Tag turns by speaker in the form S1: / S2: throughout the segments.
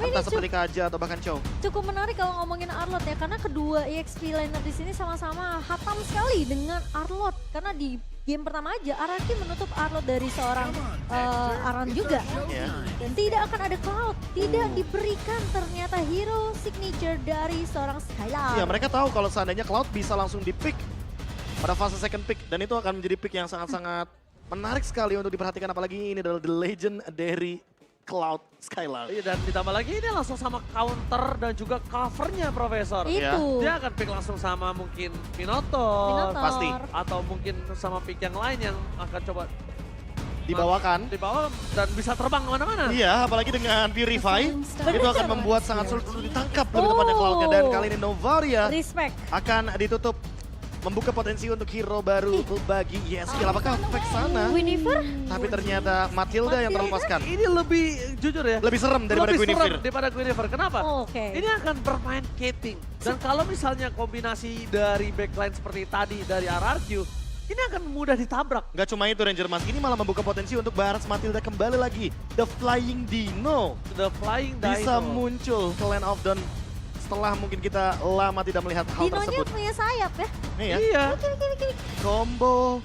S1: Tapi
S2: entah
S1: ini
S2: seperti Kaja atau bahkan Chow.
S1: cukup menarik kalau ngomongin Arlot ya, karena kedua EXP laner di sini sama-sama hatam sekali dengan Arlot. Karena di game pertama aja Araki menutup Arlot dari seorang Aran juga.
S2: Ya.
S1: Dan tidak akan ada Cloud, tidak diberikan ternyata hero signature dari seorang Skylar.
S2: Iya, mereka tahu kalau seandainya Cloud bisa langsung di-pick pada fase second pick. Dan itu akan menjadi pick yang sangat-sangat menarik sekali untuk diperhatikan. Apalagi ini adalah the legend dari Cloud Skylar.
S3: Iya, dan ditambah lagi ini langsung sama counter dan juga covernya Profesor.
S1: Itu.
S3: Dia akan pick langsung sama mungkin Minotaur.
S1: Minotaur.
S2: Pasti.
S3: Atau mungkin sama pick yang lain yang akan coba
S2: Dibawakan.
S3: dibawa dan bisa terbang kemana-mana.
S2: Iya, apalagi dengan Purify. Itu akan membuat sangat sulit untuk ditangkap lebih tepatnya Cloud-nya. Dan kali ini Novaria
S1: Respect.
S2: akan ditutup. Membuka potensi untuk hero baru bagi YSKIL. Apakah Vexana?
S1: Winnifer?
S2: Tapi ternyata Matilda yang terlepaskan.
S3: Ini lebih jujur ya.
S2: Lebih serem daripada
S3: lebih
S2: Guinevere.
S3: serem daripada Guinevere. Kenapa?
S1: Oh, oke.
S3: Ini akan bermain Kating. Dan kalau misalnya kombinasi dari backline seperti tadi dari RRQ, ini akan mudah ditabrak.
S2: Gak cuma itu Ranger Mas, ini malah membuka potensi untuk Barats Matilda kembali lagi. The Flying Dino
S3: The Flying
S2: bisa
S3: Dino.
S2: muncul ke Land of Dawn setelah mungkin kita lama tidak melihat hal
S1: Dinonya
S2: tersebut.
S1: punya sayap ya.
S2: Nih ya,
S3: Iya.
S1: Kiri.
S2: combo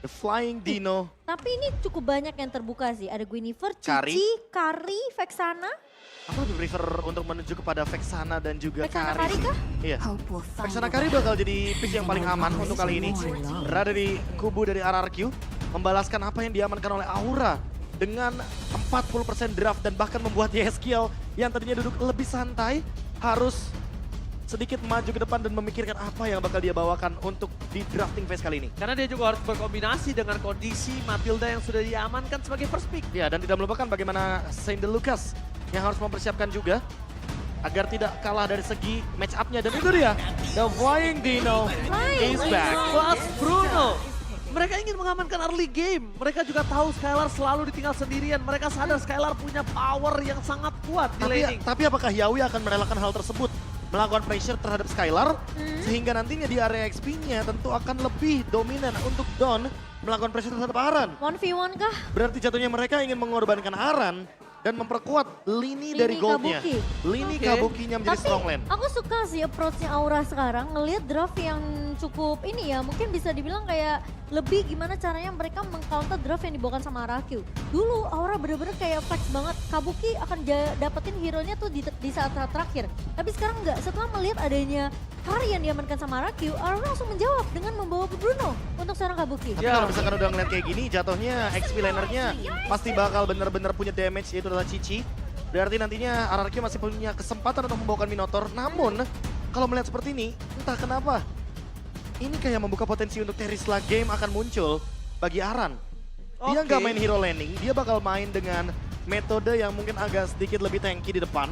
S2: The Flying Dino.
S1: Tapi ini cukup banyak yang terbuka sih. Ada Guinevere,
S2: Kari.
S1: Cici, Kari, Vexana.
S2: Aku lebih prefer untuk menuju kepada Vexana dan juga
S1: Vexana
S2: Kari.
S1: Kari kah?
S2: Iya. Vexana Kari bakal jadi pick yang paling aman untuk kali ini. Berada di kubu dari RRQ, membalaskan apa yang diamankan oleh Aura dengan 40% draft dan bahkan membuat YSKIL yang tadinya duduk lebih santai harus sedikit maju ke depan dan memikirkan apa yang bakal dia bawakan untuk di drafting phase kali ini.
S3: Karena dia juga harus berkombinasi dengan kondisi Matilda yang sudah diamankan sebagai first pick.
S2: Ya, dan tidak melupakan bagaimana Saint Lucas yang harus mempersiapkan juga agar tidak kalah dari segi match up-nya. Dan itu dia, The Flying Dino is back.
S3: Plus Bruno. Mereka ingin mengamankan early game. Mereka juga tahu Skylar selalu ditinggal sendirian. Mereka sadar Skylar punya power yang sangat kuat di laning.
S2: Tapi apakah Yawi akan merelakan hal tersebut? Melakukan pressure terhadap Skylar, sehingga nantinya di area XP-nya tentu akan lebih dominan untuk Dawn melakukan pressure terhadap Aran.
S1: 1v1 kah?
S2: Berarti jatuhnya mereka ingin mengorbankan Aran dan memperkuat lini dari
S1: Lini
S2: goldnya.
S1: Kabuki.
S2: Lini
S3: Oke.
S2: Kabukinya menjadi
S1: Tapi
S2: strong lane.
S1: aku suka sih approach-nya Aura sekarang. Ngelihat draft yang cukup ini ya, mungkin bisa dibilang kayak lebih gimana caranya mereka meng-counter draft yang dibawakan sama Araku. Dulu Aura bener-bener kayak flex banget. Kabuki akan dapetin hero-nya tuh di saat-saat terakhir. Tapi sekarang enggak, setelah melihat adanya Kari yang diamankan sama Araku, Aura langsung menjawab dengan membawa Bruno untuk seorang Kabuki.
S2: Tapi kalau misalkan udah ngeliat kayak gini, jatuhnya XP lanernya pasti bakal bener-bener punya damage, yaitu adalah Cici. Berarti nantinya RRQ masih punya kesempatan untuk membawakan Minotaur. Namun, kalau melihat seperti ini, entah kenapa, ini kayak membuka potensi untuk Terisla game akan muncul bagi Aran. Dia
S3: Oke.
S2: nggak main hero laning, dia bakal main dengan metode yang mungkin agak sedikit lebih tanky di depan.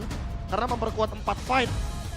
S2: Karena memperkuat 4 fight.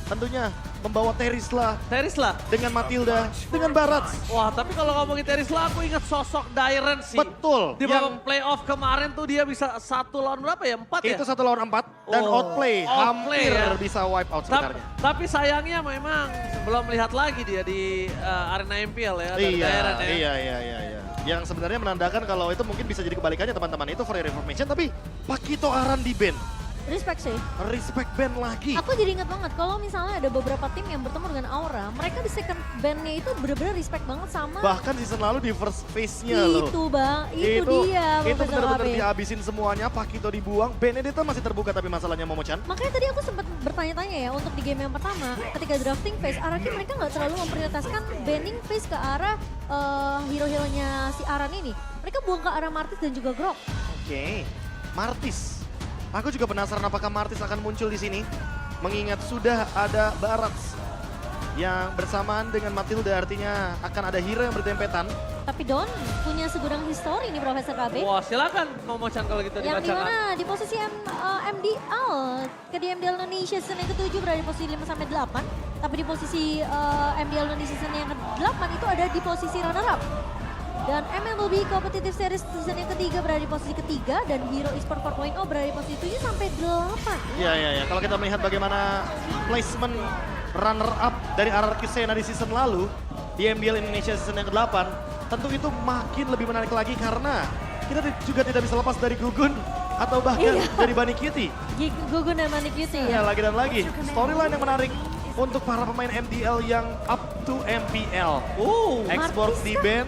S2: Tentunya membawa Terisla
S3: Terisla.
S2: dengan Matilda, dengan Barats.
S3: Wah, tapi kalau ngomongin Terisla aku ingat sosok Dairen sih.
S2: Betul.
S3: Di
S2: Yang
S3: babak playoff kemarin tuh dia bisa 1 lawan berapa ya? 4 ya?
S2: itu 1 lawan 4 dan
S3: Oh,
S2: outplay.
S3: outplay
S2: Hampir
S3: ya.
S2: bisa wipe out sebenarnya.
S3: Tapi sayangnya memang belum melihat lagi dia di arena MPL ya. dari Dairen ya.
S2: Iya. Yang sebenarnya menandakan kalau itu mungkin bisa jadi kebalikannya teman-teman. Itu for your information. Tapi Pakito Aran di ban.
S1: Respect sih.
S2: Respect ban lagi.
S1: Aku jadi ingat banget kalau misalnya ada beberapa tim yang bertemu dengan Aura, mereka di second band-nya itu bener-bener respect banget sama
S2: Bahkan season lalu di first phase-nya loh.
S1: itu bang, itu dia
S2: Itu
S1: Profesor
S2: benar-benar
S1: Abe.
S2: dihabisin semuanya. Pakito dibuang. Benedetta masih terbuka tapi masalahnya Momochan.
S1: Makanya tadi aku sempat bertanya-tanya ya untuk di game yang pertama, ketika drafting phase, Araki mereka nggak terlalu memprioritaskan banning phase ke arah hero-heronya si Aran ini. Mereka buang ke arah Martis dan juga Grok.
S2: Oke. Martis. Aku juga penasaran apakah Martis akan muncul di sini. Mengingat sudah ada Barats yang bersamaan dengan Matilda, artinya akan ada hero yang berdempetan.
S1: Tapi Don punya segudang histori nih Profesor KB.
S3: Wah, silakan Momochan kalau gitu
S1: Yang
S3: dibacakan.
S1: dimana di posisi MDL, ke di MDL Indonesia season yang ke-7 berada di posisi 5-8. Tapi di posisi MDL Indonesia season yang ke-8 itu ada di posisi runner-up. Dan MLB Competitive Series season yang ketiga berada di posisi ketiga dan Hero Esport 4.0 berada di posisi 7 sampai 8.
S2: Iya. Kalau kita melihat bagaimana placement runner-up dari RRQ Sena di season lalu, di MBL Indonesia season yang ke-8, tentu itu makin lebih menarik lagi karena kita juga tidak bisa lepas dari Gugun atau bahkan
S1: Iya.
S2: jadi Bunny Kitty.
S1: Gugun dan Manik Cutie
S2: Ya,
S1: ya.
S2: lagi dan lagi. Storyline yang menarik untuk para pemain MDL yang up to MPL. Export
S1: Martis
S2: di
S1: kah?
S2: ban,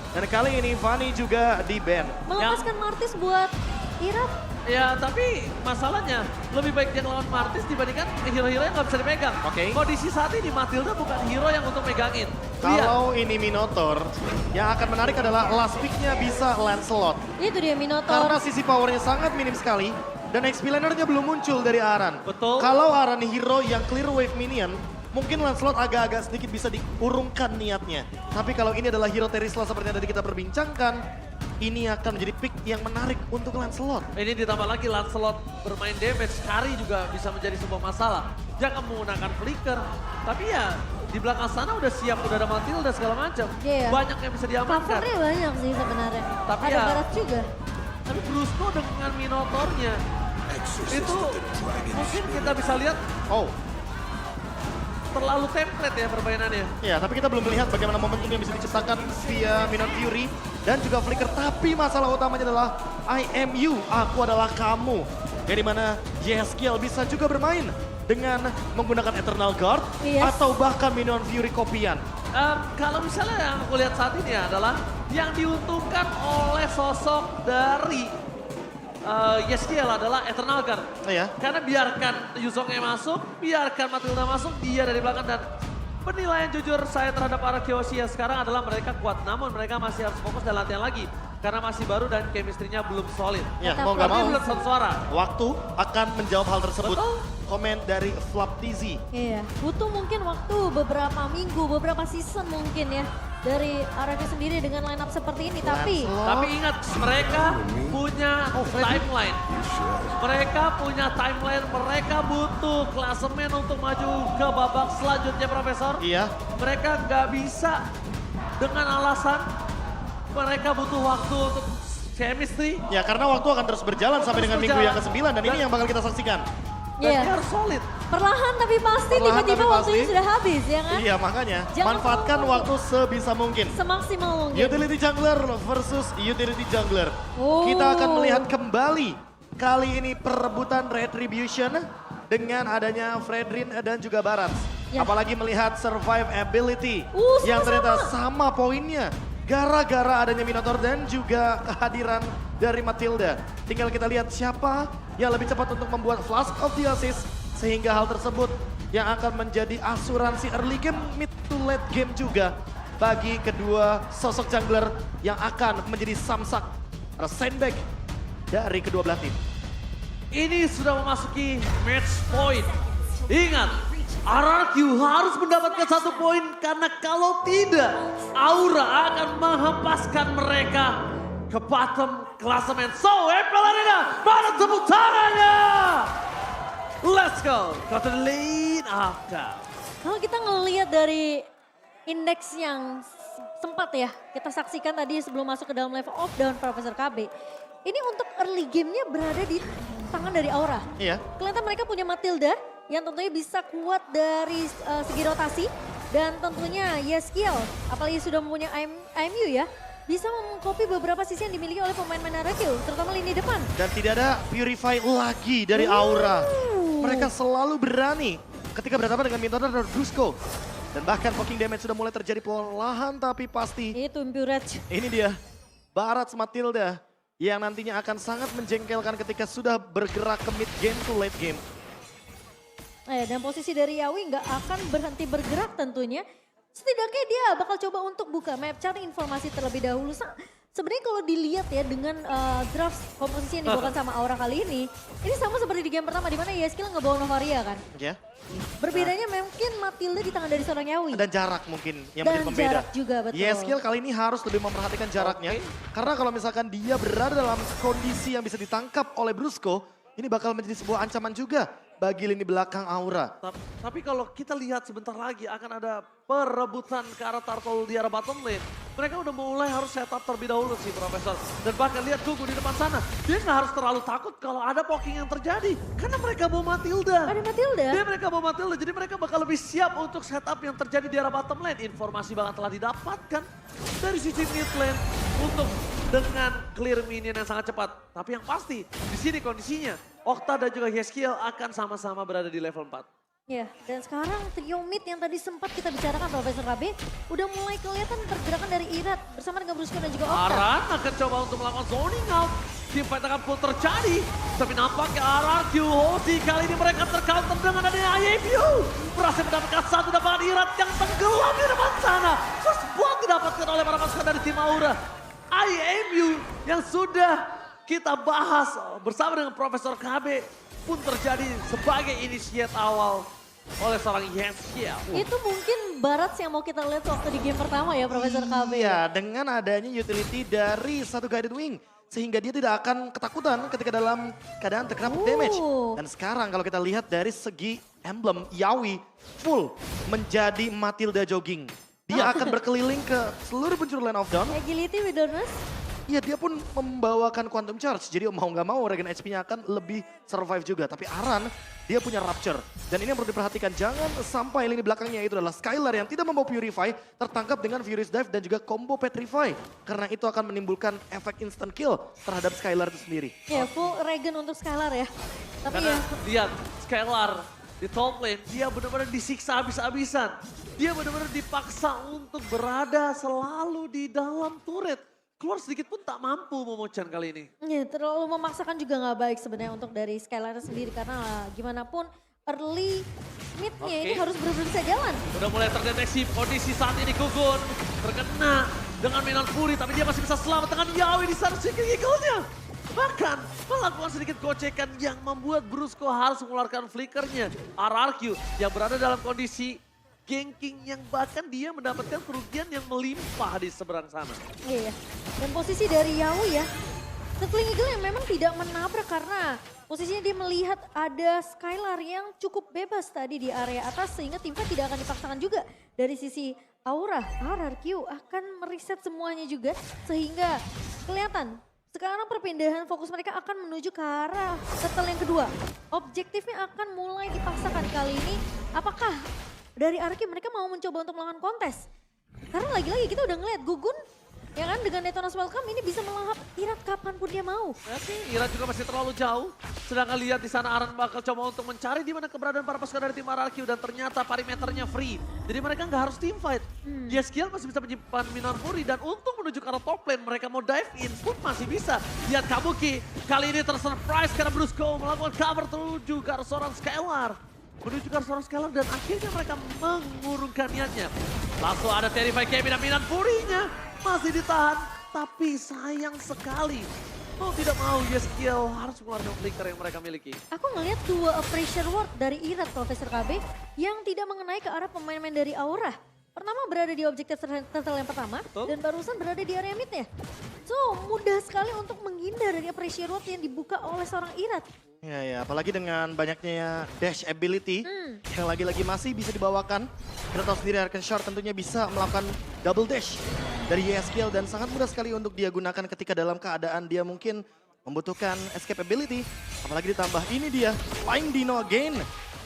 S2: dan kali ini Fanny juga di ban.
S1: Melepaskan Martis buat Irap.
S3: Ya, tapi masalahnya lebih baik dia ngelawan Martis dibandingkan hero-hero yang nggak bisa dipegang.
S2: Oke.
S3: Kondisi saat ini Matilda bukan hero yang untuk megangin. Lihat,
S2: Kalau ini Minotaur, yang akan menarik adalah last pick-nya bisa Lancelot.
S1: Itu dia Minotaur.
S2: Karena sisi powernya sangat minim sekali, dan XP laner-nya belum muncul dari Aran.
S3: Betul.
S2: Kalau Aran hero yang clear wave minion, mungkin Lancelot agak-agak sedikit bisa diurungkan niatnya. Tapi kalau ini adalah hero Terisla seperti yang tadi kita perbincangkan, ini akan menjadi pick yang menarik untuk Lancelot.
S3: ini ditambah lagi Lancelot bermain damage, Kari juga bisa menjadi sebuah masalah. Jangan menggunakan flicker, tapi ya di belakang sana udah siap, udah ada Matilda segala macam.
S1: Iya.
S3: Banyak yang bisa diamankan.
S1: Covernya banyak sih sebenarnya.
S3: Tapi
S1: Ada
S3: ya-
S1: Barat juga.
S3: Tapi Brusco dengan Minotaurnya itu mungkin kita bisa lihat
S2: Oh,
S3: terlalu template ya permainannya.
S2: ya, tapi kita belum melihat bagaimana momentum yang bisa diciptakan via Minot Fury dan juga Flicker. Tapi masalah utamanya adalah I am you, aku adalah kamu. Yang dimana Yeskiel bisa juga bermain dengan menggunakan Eternal Guard
S1: Yes.
S2: atau bahkan Minion Fury kopian.
S3: Kalau misalnya yang aku lihat saat ini adalah yang diuntungkan oleh sosok dari Yeskiel adalah Eternal Guard.
S2: Ya,
S3: Karena biarkan Yuzongnya masuk, biarkan Matilda masuk, dia dari belakang. Dan penilaian jujur saya terhadap para Kyoshi yang sekarang adalah mereka kuat. Namun mereka masih harus fokus dan latihan lagi. Karena masih baru dan chemistry-nya belum solid.
S2: ya
S1: Tetap
S2: mau nggak
S3: Tapi
S2: mau.
S3: belum satu suara.
S2: Waktu akan menjawab hal tersebut.
S3: Betul.
S2: Komen dari Flap TZ.
S1: Iya, butuh mungkin waktu beberapa minggu, beberapa season mungkin ya. Dari RRQ sendiri dengan line up seperti ini. Tapi
S2: Lancelot.
S3: Tapi ingat, mereka punya
S2: Freddy.
S3: timeline. Mereka punya timeline, mereka butuh klasemen untuk maju ke babak selanjutnya, Profesor.
S2: Iya,
S3: Mereka nggak bisa dengan alasan mereka butuh waktu untuk chemistry.
S2: ya karena waktu akan terus berjalan sampai dengan minggu yang
S3: berjalan.
S2: ke-9 dan ini yang bakal kita saksikan.
S3: Dan
S1: Iya.
S3: dia harus solid.
S1: perlahan tapi pasti
S2: Perlahan
S1: tiba-tiba
S2: tapi
S1: waktunya
S2: pasti.
S1: sudah habis ya kan?
S2: Iya, makanya
S1: Jangan
S2: manfaatkan
S1: terlalu-
S2: waktu sebisa mungkin.
S1: Semaksimal mungkin.
S2: Utility Jungler versus Utility Jungler.
S1: Oh.
S2: Kita akan melihat kembali kali ini perebutan Retribution dengan adanya Fredrin dan juga Barat.
S1: Ya.
S2: Apalagi melihat survive ability yang
S1: sama-sama.
S2: ternyata sama poinnya. Gara-gara adanya Minotaur dan juga kehadiran dari Matilda. Tinggal kita lihat siapa yang lebih cepat untuk membuat Flask of the Assist. Sehingga hal tersebut yang akan menjadi asuransi early game, mid to late game juga bagi kedua sosok jungler yang akan menjadi samsak atau sandbag dari kedua belah tim.
S3: Ini sudah memasuki match point. Ingat, RRQ harus mendapatkan 1 poin karena kalau tidak, Aura akan menghempaskan mereka ke bottom klasemen. So, Apple Arena, mana tepuk tangannya? Let's go, go to the lane after.
S1: Kalau kita ngelihat dari indeks yang sempat ya kita saksikan tadi sebelum masuk ke dalam level of down Profesor KB. Ini untuk early game-nya berada di tangan dari Aura.
S2: Iya.
S1: Kelihatan mereka punya Matilda yang tentunya bisa kuat dari segi rotasi. Dan tentunya Yeskiel, apalagi sudah mempunyai IMU ya, bisa mengcopy beberapa sisi yang dimiliki oleh pemain-pemain RRQ, terutama lini depan.
S2: Dan tidak ada Purify lagi dari Aura. Mereka selalu berani ketika berhadapan dengan Minotaur dan Brusco. Dan bahkan poking damage sudah mulai terjadi perlahan tapi pasti.
S1: Itu Impurage.
S2: Ini dia, Barat Matilda yang nantinya akan sangat menjengkelkan ketika sudah bergerak ke mid game to late game.
S1: Dan posisi dari Yawi nggak akan berhenti bergerak tentunya. Setidaknya dia bakal coba untuk buka map, cari informasi terlebih dahulu. Sebenarnya kalau dilihat ya dengan draft komposisi yang dibawakan sama Aura kali ini sama seperti di game pertama di mana Yeskiel ngebawa Novaria kan.
S2: Ya.
S1: Berbedanya mungkin Matilda di tangan dari seorang Yawi.
S2: Dan jarak mungkin yang
S1: Dan
S2: menjadi pembeda.
S1: jarak juga, betul.
S2: Yeskiel kali ini harus lebih memperhatikan jaraknya. Karena kalau misalkan dia berada dalam kondisi yang bisa ditangkap oleh Brusco, ini bakal menjadi sebuah ancaman juga bagi lini belakang Aura.
S3: Tapi kalau kita lihat sebentar lagi akan ada perebutan ke arah Turtle di arah bottom lane. Mereka udah mulai harus setup terlebih dahulu sih Profesor. Dan bahkan lihat Gugu di depan sana. Dia nggak harus terlalu takut kalau ada poking yang terjadi. Karena mereka bawa Matilda.
S1: Ada Matilda.
S3: Mereka bawa Matilda, jadi mereka bakal lebih siap untuk setup yang terjadi di arah bottom lane. Informasi bahkan telah didapatkan dari sisi mid lane untuk dengan clear minion yang sangat cepat. Tapi yang pasti di sini kondisinya Okta dan juga Yeskiel akan sama-sama berada di level 4.
S1: Ya, dan sekarang trio mid yang tadi sempat kita bicarakan Profesor KB udah mulai kelihatan pergerakan dari Irat bersama dengan Brusco dan juga Okta.
S3: Aran akan coba untuk melakukan zoning out. Team fight akan full terjadi. Tapi nampaknya RRQ Hoshi kali ini mereka tercounter dengan adanya IAVU. Berhasil mendapatkan satu dapat Irat yang tenggelam di depan sana. First blood didapatkan oleh para pasukan dari tim Aura. IAVU yang sudah kita bahas bersama dengan Profesor KB pun terjadi sebagai initiate awal oleh seorang Yeskiel.
S1: Itu mungkin Barat yang mau kita lihat waktu di game pertama ya Profesor KB.
S2: Iya, dengan adanya utility dari satu Guided Wing. Sehingga dia tidak akan ketakutan ketika dalam keadaan terkena damage. Dan sekarang kalau kita lihat dari segi emblem, Yawi full menjadi Matilda jogging. Dia akan berkeliling ke seluruh penjuru Land of Dawn.
S1: Agility Wilderness.
S2: Iya, dia pun membawakan Quantum Charge. Jadi mau nggak mau regen HP-nya akan lebih survive juga. Tapi Aran, dia punya Rapture. Dan ini yang perlu diperhatikan. Jangan sampai lini belakangnya itu adalah Skylar yang tidak membawa Purify. Tertangkap dengan Furious Dive dan juga combo Petrify. Karena itu akan menimbulkan efek instant kill terhadap Skylar itu sendiri.
S1: Ya, full regen untuk Skylar ya. Tapi
S3: Karena
S1: ya,
S3: lihat Skylar di top lane, dia benar-benar disiksa habis-habisan. Dia benar-benar dipaksa untuk berada selalu di dalam turret. Keluar sedikit pun tak mampu Momochan kali ini.
S1: ya terlalu memaksakan juga nggak baik sebenarnya untuk dari Skylar sendiri. Karena gimana pun early mid-nya ini
S3: Oke.
S1: harus benar-benar bisa jalan.
S3: Udah mulai terdeteksi kondisi saat ini Gugun terkena dengan Milan Fury, tapi dia masih bisa selamat dengan Yawi di sana Seeking Eagle-nya. Bahkan melakukan sedikit gocekan yang membuat Brusco harus mengeluarkan flickernya. RRQ yang berada dalam kondisi ganking yang bahkan dia mendapatkan kerugian yang melimpah di seberang sana.
S1: Iya, dan posisi dari Yao ya, Circling Eagle yang memang tidak menabrak karena posisinya dia melihat ada Skylar yang cukup bebas tadi di area atas sehingga tim fight tidak akan dipaksakan juga. Dari sisi Aura, RRQ akan mereset semuanya juga sehingga kelihatan sekarang perpindahan fokus mereka akan menuju ke arah battle yang kedua. Objektifnya akan mulai dipaksakan kali ini. Apakah dari RRQ mereka mau mencoba untuk melakukan kontes? Karena lagi-lagi kita udah ngeliat Gugun ya kan dengan Detona's Welcome ini bisa melahap Irat kapanpun dia mau.
S3: Oke, Ira juga masih terlalu jauh. Sedangkan lihat di sana Aran bakal coba untuk mencari di mana keberadaan para pasukan dari tim RRQ dan ternyata perimeternya free. Jadi mereka nggak harus team fight. Yeskiel masih bisa menyimpan Minon Fury dan untuk menuju ke arah top lane mereka mau dive in pun masih bisa. Lihat Kabuki kali ini tersurprise karena Brusco melakukan cover menuju ke arah seorang Skylar. Menuju ke arah seorang Skylar dan akhirnya mereka mengurungkan niatnya. Langsung ada Terrify Kemi dan Minon Fury-nya masih ditahan. Tapi sayang sekali. Mau tidak mau Yeskiel harus mengeluarkan flicker yang mereka miliki.
S1: Aku ngelihat dua pressure word dari Irat Profesor KB yang tidak mengenai ke arah pemain-pemain dari Aura. Pertama berada di objektif turtle yang pertama
S3: Betul.
S1: dan barusan berada di area midnya. So mudah sekali untuk menghindar dari pressure word yang dibuka oleh seorang Irat.
S2: Ya, apalagi dengan banyaknya dash ability yang lagi-lagi masih bisa dibawakan. Kita tahu sendiri Arcane Shard tentunya bisa melakukan double dash dari Yeskiel dan sangat mudah sekali untuk dia gunakan ketika dalam keadaan dia mungkin membutuhkan escape ability. Apalagi ditambah ini dia Flying Dino again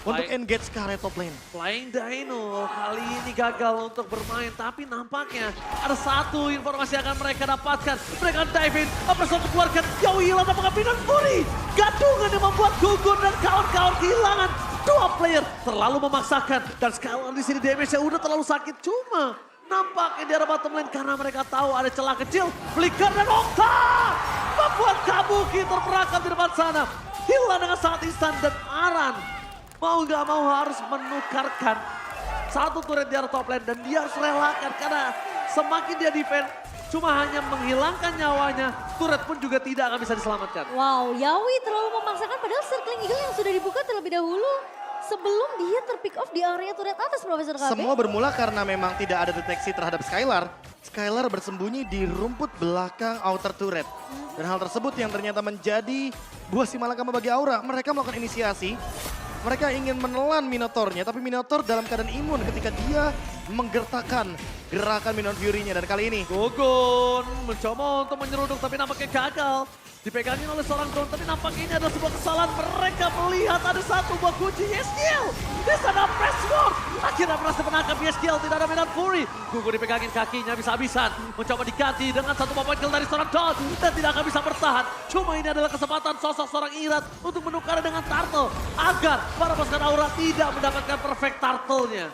S2: untuk engage ke area top lane.
S3: Flying Dino kali ini gagal untuk bermain, tapi nampaknya ada satu informasi yang akan mereka dapatkan. Mereka dive in, apa yang dikeluarkan, jauh hilang apakah Minon Fury. Gadungan yang membuat Gugun dan kawan-kawan kehilangan dua player. Terlalu memaksakan dan Skylar di sini damage-nya udah terlalu sakit. Cuma nampaknya di arah bottom lane karena mereka tahu ada celah kecil. Flicker dan Okta membuat Kabuki terperangkap di depan sana. Hilang dengan sangat instan dan Aran mau nggak mau harus menukarkan satu turret di arah top lane dan dia harus relakan karena semakin dia defend cuma hanya menghilangkan nyawanya, turret pun juga tidak akan bisa diselamatkan.
S1: Wow, Yawi terlalu memaksakan padahal Circling Eagle yang sudah dibuka terlebih dahulu sebelum dia terpick off di area turret atas Profesor KB.
S2: Semua bermula karena memang tidak ada deteksi terhadap Skylar. Skylar bersembunyi di rumput belakang outer turret. Dan hal tersebut yang ternyata menjadi buah simalakama bagi Aura. Mereka melakukan inisiasi. Mereka ingin menelan Minotaurnya, tapi Minotaur dalam keadaan imun ketika dia menggertakkan gerakan Minion Fury-nya. Dan kali ini
S3: Gugun mencoba untuk menyeruduk tapi nampaknya gagal. Dipegangin oleh seorang drone tapi nampaknya ini adalah sebuah kesalahan. Mereka melihat ada satu buah kunci Yeskiel. Di sana Pressword. Akhirnya berhasil menangkap Yeskiel, tidak ada Minion Fury. Gugun dipegangin kakinya bisa-habisan. Mencoba diganti dengan satu buah kill dari seorang Dawn. Dan tidak akan bisa bertahan. Cuma ini adalah kesempatan sosok seorang Irat untuk menukar dengan Turtle. Agar para pasukan Aura tidak mendapatkan perfect Turtle-nya.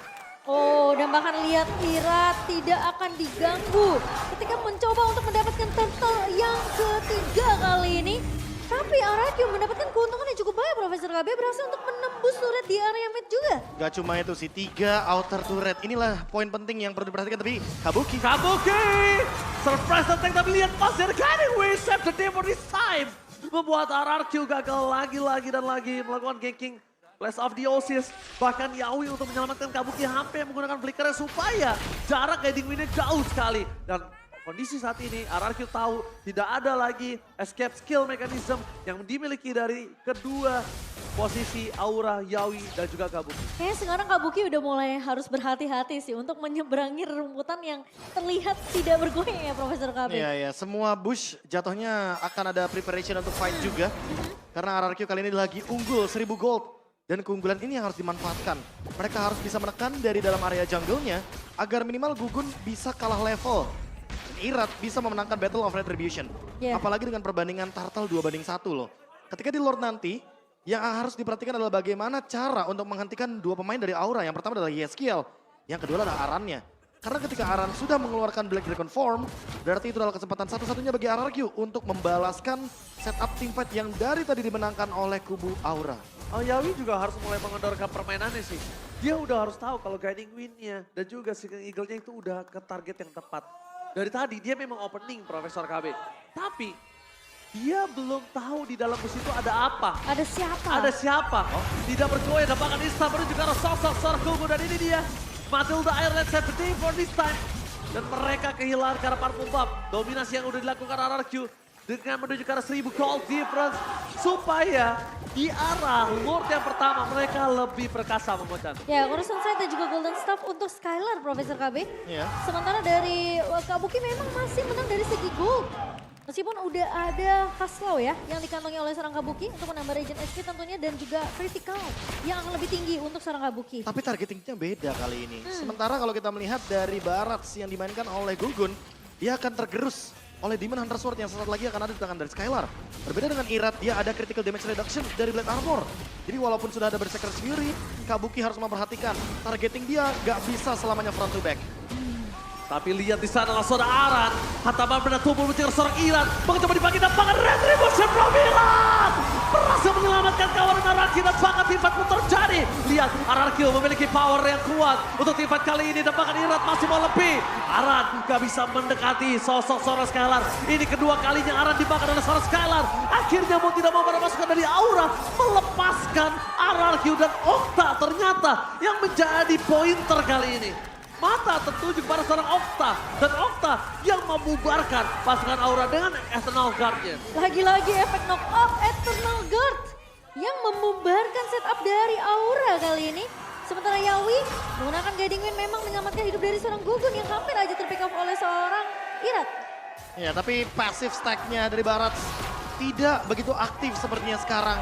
S1: Oh, dan bahkan lihat Irat tidak akan diganggu ketika mencoba untuk mendapatkan turtle yang ketiga kali ini. Tapi RRQ mendapatkan keuntungan yang cukup baik. Profesor KB berhasil untuk menembus turret di area mid juga.
S2: gak cuma itu sih, 3 outer turret. Inilah poin penting yang perlu diperhatikan, tapi Kabuki.
S3: Kabuki! Surprise attack tapi lihat pas dari Guiding Wave save the day for this time. Membuat RRQ gagal lagi dan lagi melakukan ganking. Blast of the Oasis, bahkan Yawi untuk menyelamatkan Kabuki hampir menggunakan flickernya supaya jarak guiding win-nya jauh sekali. Dan kondisi saat ini RRQ tahu tidak ada lagi escape skill mechanism yang dimiliki dari kedua posisi Aura, Yawi, dan juga Kabuki.
S1: Kayaknya sekarang Kabuki udah mulai harus berhati-hati sih untuk menyeberangi rumputan yang terlihat tidak bergoyang ya Profesor KB.
S2: Iya, semua bush jatuhnya akan ada preparation untuk fight juga. Karena RRQ kali ini lagi unggul 1000 gold. Dan keunggulan ini yang harus dimanfaatkan. Mereka harus bisa menekan dari dalam area jungle-nya agar minimal Gugun bisa kalah level. Dan Irat bisa memenangkan Battle of Retribution.
S1: Yeah.
S2: Apalagi dengan perbandingan Turtle 2-1 loh. Ketika di Lord nanti, yang harus diperhatikan adalah bagaimana cara untuk menghentikan dua pemain dari Aura. Yang pertama adalah Yeskiel, yang kedua adalah Arannya. Karena ketika Aran sudah mengeluarkan Black Dragon Form, berarti itu adalah kesempatan satu-satunya bagi RRQ untuk membalaskan setup teamfight yang dari tadi dimenangkan oleh kubu Aura.
S3: Oh, Yawi juga harus mulai mengendorkan permainannya sih. Dia udah harus tahu kalau guiding win-nya dan juga Seeking Eagle-nya itu udah ke target yang tepat. Dari tadi dia memang opening Profesor KB. Tapi dia belum tahu di dalam bus itu ada apa.
S1: Ada siapa?
S3: Ada siapa? Tidak bergoyang, dapatkan instan menuju ke arah sosok Sorkugu. Dan ini dia, Matilda Ireland 70 for this time. Dan mereka kehilangan karena parfum bump. Dominasi yang udah dilakukan RRQ dengan menuju ke arah 1000 gold difference. Supaya di arah Lord yang pertama mereka lebih perkasa memecah.
S1: Ya, urusan saya dan juga Golden Staff untuk Skylar, Profesor KB.
S2: Iya.
S1: Sementara dari Kabuki memang masih menang dari segi gold. Meskipun udah ada Haslow ya yang dikantongi oleh seorang Kabuki untuk menambah regen HP tentunya dan juga critical yang akan lebih tinggi untuk seorang Kabuki.
S2: Tapi targetingnya beda kali ini. Sementara kalau kita melihat dari Barat yang dimainkan oleh Gugun, dia akan tergerus oleh Demon Hunter Sword yang sesaat lagi akan ada di tangan dari Skylar. Berbeda dengan Irat, dia ada critical damage reduction dari Black Armor. Jadi walaupun sudah ada Berserker's Fury, Kabuki harus memperhatikan targeting dia gak bisa selamanya front to back.
S3: Tapi lihat di sana langsung ada Aran. Hataman benda tubuh mencari seorang Iran. Mencoba dibagi dapangan Retribution from Iran. Berhasil menyelamatkan kawan RRQ dan bahkan teamfight pun terjadi. Lihat RRQ memiliki power yang kuat. Untuk teamfight kali ini dapangan Iran masih mau lebih. Aran gak bisa mendekati sosok seorang Skylar. Ini kedua kalinya Aran dibakar oleh seorang Skylar. Akhirnya mau tidak mau melepaskan dari Aura. Melepaskan RRQ dan Okta ternyata yang menjadi pointer kali ini. Mata tertuju pada seorang Okta. Dan Okta yang membubarkan pasukan Aura dengan Eternal Guard-nya.
S1: Lagi-lagi efek knock off Eternal Guard yang membubarkan setup dari Aura kali ini. Sementara Yawi menggunakan Guiding Wind memang menyelamatkan hidup dari seorang Gugun yang hampir aja terpick off oleh seorang Irat.
S2: Ya, tapi passive stack-nya dari Barat tidak begitu aktif sepertinya sekarang.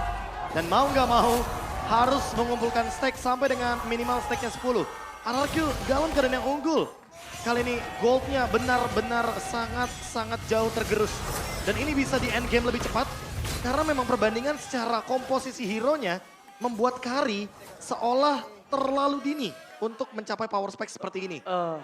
S2: Dan mau nggak mau harus mengumpulkan stack sampai dengan minimal stacknya 10. RRQ dalam keadaan yang unggul. Kali ini goldnya benar-benar sangat jauh tergerus. Dan ini bisa di end game lebih cepat. Karena memang perbandingan secara komposisi hero-nya membuat Kari seolah terlalu dini untuk mencapai power spec seperti ini.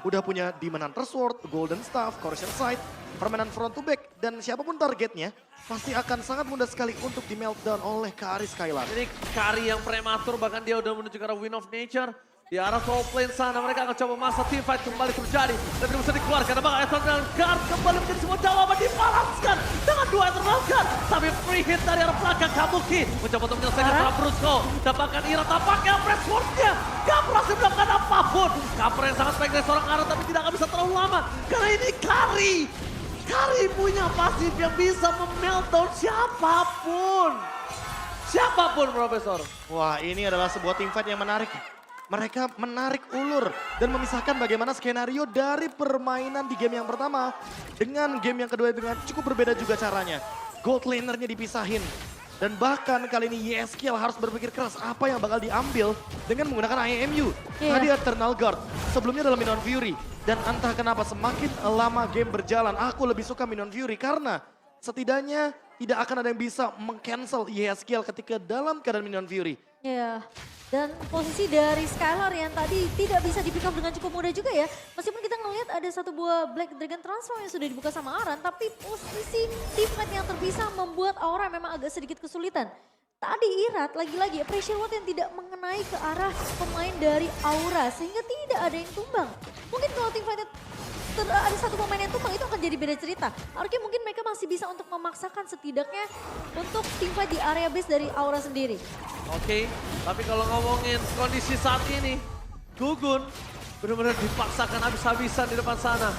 S2: Udah punya Demon Hunter Sword, Golden Staff, Corrosion Sight, permainan front to back. Dan siapapun targetnya pasti akan sangat mudah sekali untuk di meltdown oleh Kari Skylar.
S3: Ini Kari yang prematur bahkan dia udah menuju ke arah Wind of Nature. Di arah top lane sana mereka akan coba masa teamfight kembali terjadi. Dan tidak bisa dikeluarkan. Apakah Eternal Guard kembali menjadi sebuah jawaban dibalaskan dengan dua Eternal Guard. Tapi free hit dari arah belakang Kabuki. Mencoba untuk menyelesaikan para Brusco. Dapatkan Ira tampaknya Pressword-nya. Gak berhasil melakukan apapun. Cover yang sangat baik dari seorang Aran tapi tidak akan bisa terlalu lama. Karena ini Kari. Kari punya pasif yang bisa memeltdown siapapun. Siapapun Profesor.
S2: Wah, ini adalah sebuah teamfight yang menarik. mereka menarik ulur dan memisahkan bagaimana skenario dari permainan di game yang pertama dengan game yang kedua dengan cukup berbeda juga caranya. Gold lanernya dipisahin. Dan bahkan kali ini YSKL harus berpikir keras apa yang bakal diambil dengan menggunakan IMU. Tadi Eternal Guard, sebelumnya dalam Minion Fury. Dan entah kenapa semakin lama game berjalan, aku lebih suka Minion Fury karena setidaknya tidak akan ada yang bisa meng-cancel YSKL ketika dalam keadaan Minion Fury.
S1: Iya, dan posisi dari Skylar yang tadi tidak bisa di-pick up dengan cukup mudah juga ya. Meskipun kita ngelihat ada satu buah Black Dragon Transform yang sudah dibuka sama Aran, tapi posisi teammate yang terpisah membuat Aura memang agak sedikit kesulitan. Tadi Irat lagi-lagi pressure ward yang tidak mengenai ke arah pemain dari Aura sehingga tidak ada yang tumbang. Mungkin kalau teamfight ada satu pemain yang tumbang itu akan jadi beda cerita. Harusnya mungkin mereka masih bisa untuk memaksakan setidaknya untuk teamfight di area base dari Aura sendiri.
S3: Oke, tapi kalau ngomongin kondisi saat ini, Gugun benar-benar dipaksakan habis-habisan di depan sana.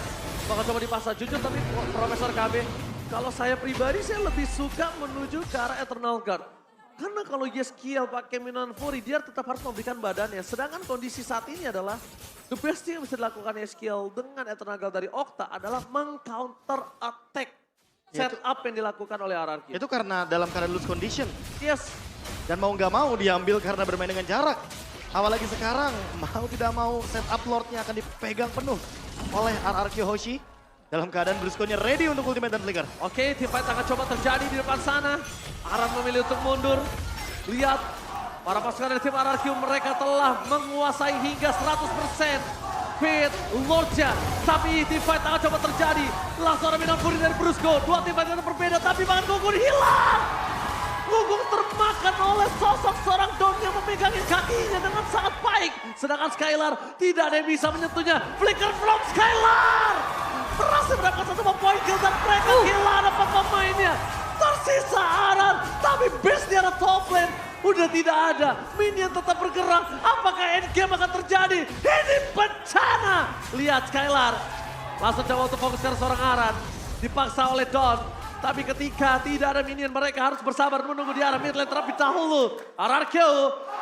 S3: Bakal coba dipaksa, jujur tapi Profesor KB, kalau saya pribadi saya lebih suka menuju ke arah Eternal Guard. Karena kalau YSKL pakai Minion Fury, dia tetap harus memberikan badannya. Sedangkan kondisi saat ini adalah, the best thing yang bisa dilakukan YSKL dengan Eternal Guard dari Okta adalah meng-counter attack setup yang dilakukan oleh RRQ.
S2: Itu karena dalam keadaan loose condition.
S3: Yes.
S2: Dan mau nggak mau diambil karena bermain dengan jarak. Apalagi sekarang mau tidak mau setup Lordnya akan dipegang penuh oleh RRQ Hoshi. Dalam keadaan Brusco-nya ready untuk ultimate dan flicker.
S3: Oke, teamfight akan coba terjadi di depan sana. Aran memilih untuk mundur. Lihat, para pasukan dari tim RRQ mereka telah menguasai hingga 100% Pit Lordnya. Tapi teamfight akan coba terjadi. Langsung ada Minion Fury dari Brusco. Dua teamfight yang berbeda tapi bahkan Gugun hilang. Gugun termakan oleh sosok seorang Don yang memegangi kakinya dengan sangat baik. Sedangkan Skylar tidak ada yang bisa menyentuhnya. Flicker from Skylar. Berhasil mendapatkan satu poin kill dan mereka kehilangan 4 pemainnya. Tersisa Aran, tapi base di arah top lane udah tidak ada. Minion tetap bergerak, apakah endgame akan terjadi? Ini bencana. Lihat Skylar, langsung coba untuk fokus ke seorang Aran. Dipaksa oleh Don. Tapi ketika tidak ada minion, mereka harus bersabar menunggu di arah mid lane terlebih dahulu. RRQ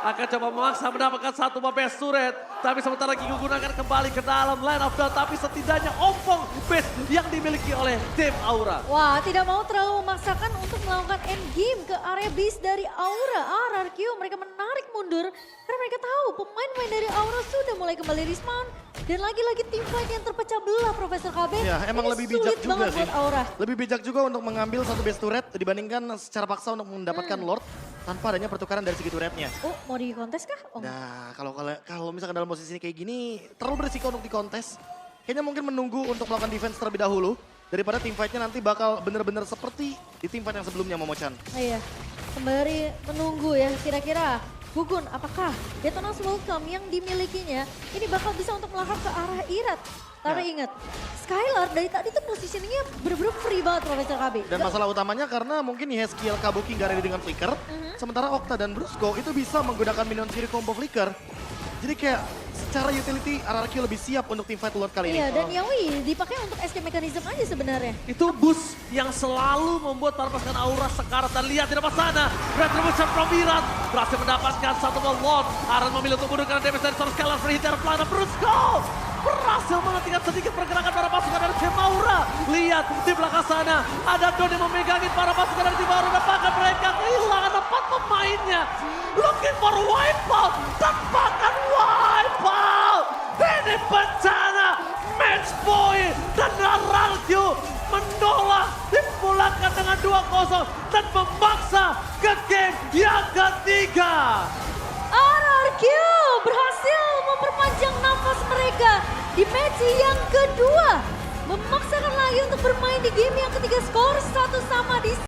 S3: akan coba memaksa mendapatkan satu base turret. Tapi sebentar lagi Gugun akan kembali ke dalam line of dawn. Tapi setidaknya ompong base yang dimiliki oleh tim Aura.
S1: Wah, tidak mau terlalu memaksakan untuk melakukan endgame ke area base dari Aura. RRQ mereka menarik mundur karena mereka tahu pemain-pemain dari Aura sudah mulai kembali respawn. Dan lagi-lagi tim fight yang terpecah belah Profesor KB.
S2: Ya, emang
S1: ini
S2: lebih
S1: sulit
S2: bijak juga
S1: banget
S2: sih.
S1: buat Aura.
S2: Lebih bijak juga untuk mengambil satu base turret dibandingkan secara paksa untuk mendapatkan Lord tanpa adanya pertukaran dari segi turretnya.
S1: Oh, mau di kontes kah? Oh.
S2: Nah, kalau misalkan dalam posisi kayak gini terlalu berisiko untuk dikontes. Kayaknya mungkin menunggu untuk melakukan defense terlebih dahulu daripada team fight-nya nanti bakal benar-benar seperti di team fight yang sebelumnya Momo-chan.
S1: Iya, sembari menunggu ya kira-kira Gugun apakah Detonas Welcome yang dimilikinya ini bakal bisa untuk melahap ke arah Irat. Tapi ingat, Skylar dari tadi tuh positioningnya bener-bener free banget Profesor KB.
S2: Dan masalah utamanya karena mungkin YSKL Kabuki nggak ready dengan flicker. Sementara Okta dan Brusco itu bisa menggunakan Minion Fury combo flicker. Jadi kayak secara utility RRQ lebih siap untuk team fight Lord kali ini.
S1: Iya, dan Yaoi dipakai untuk escape mechanism aja sebenarnya.
S3: Itu boost yang selalu membuat para pasukan Aura sekarat. Dan lihat di depan sana, Retribution from Virat berhasil mendapatkan satu Lord. Aran memilih untuk mundur karena damage dari seorang Skylar free hit dari pelana Brusco. Berhasil menghentikan sedikit pergerakan para pasukan dari tim Aura. Lihat di belakang sana, ada Don yang memegangi para pasukan dari tim Aura. Dan bahkan mereka kehilangan 4 pemainnya. Looking for wipeout, dan bahkan wipeout. Ini bencana, match point. Dan RRQ menolak, dipulangkan dengan 2-0. Dan memaksa ke game yang ketiga.
S1: RRQ berhasil memperpanjang nafas mereka di match yang kedua. Memaksakan lagi untuk bermain di game yang ketiga, skor 1-1 di